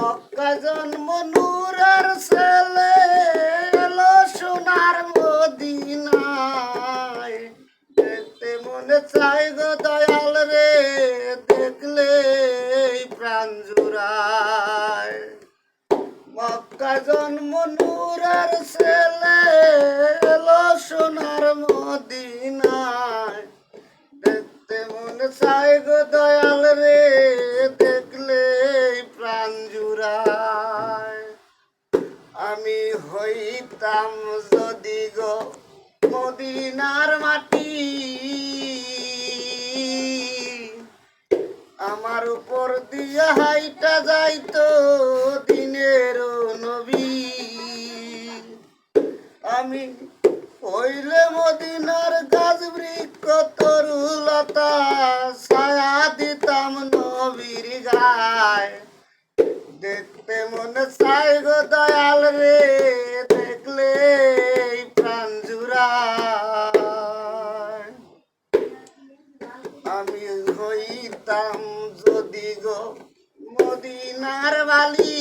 মক্কা জন্ম নূরের ছেলে এলো সোনার মদিনায়। দেখতে মনে চাই গো দয়াল রে, দেখলে প্রাণ জুড়ায়। মক্কা জন্ম নূরের ছেলে এলো সোনার মদিনায়। দেখতে মনে চাই গো দয়াল রে, দেখলে প্রাণ জুড়ায়। আমি হইতাম যদি গো মদিনার মাটি, আমার উপর দিয়া হাইটা যাইতো দিনের নবী। আমি হইলে মদিনার গাছ বৃক্ষ তরুলতা, ছায়া দিতাম নবীর গায়। দেখতে মনে চাই গো দয়াল রে, দেখলে প্রাণ জুড়ায়। আমি হইতাম যদি গো মদিনার বালি,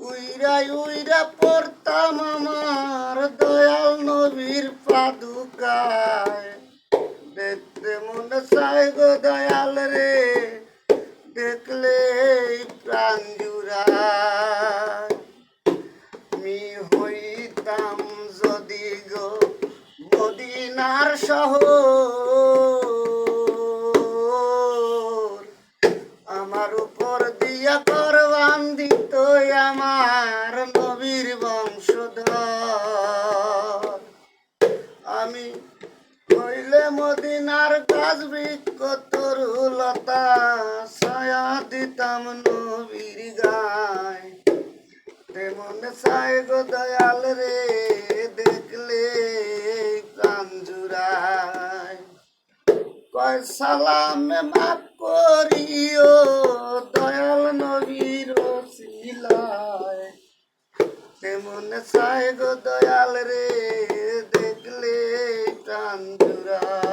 উইরা উইরা পড়তাম আমার দয়াল নবীর পাদুকায়। দেখতে মনে চাই গো দয়াল রে, দেখলে প্রাণ জুড়ায়। আমি হইতাম যদি গো মদিনার শহর, আমার উপর দিয়া করবান দিত আমার নবীর বংশধর। আমি হইলে মদিনার গাছ বৃক্ষ তরুলতা, ছায়া দিতাম নবীর গায়। তেমন চাই গো দয়াল রে, দেখলে প্রাণ জুড়ায়। কয় সালামে মাফ করিও দয়াল নবীর ওসিলায়। তেমন চাই গো দয়াল রে, দেখলে প্রাণ জুড়ায়।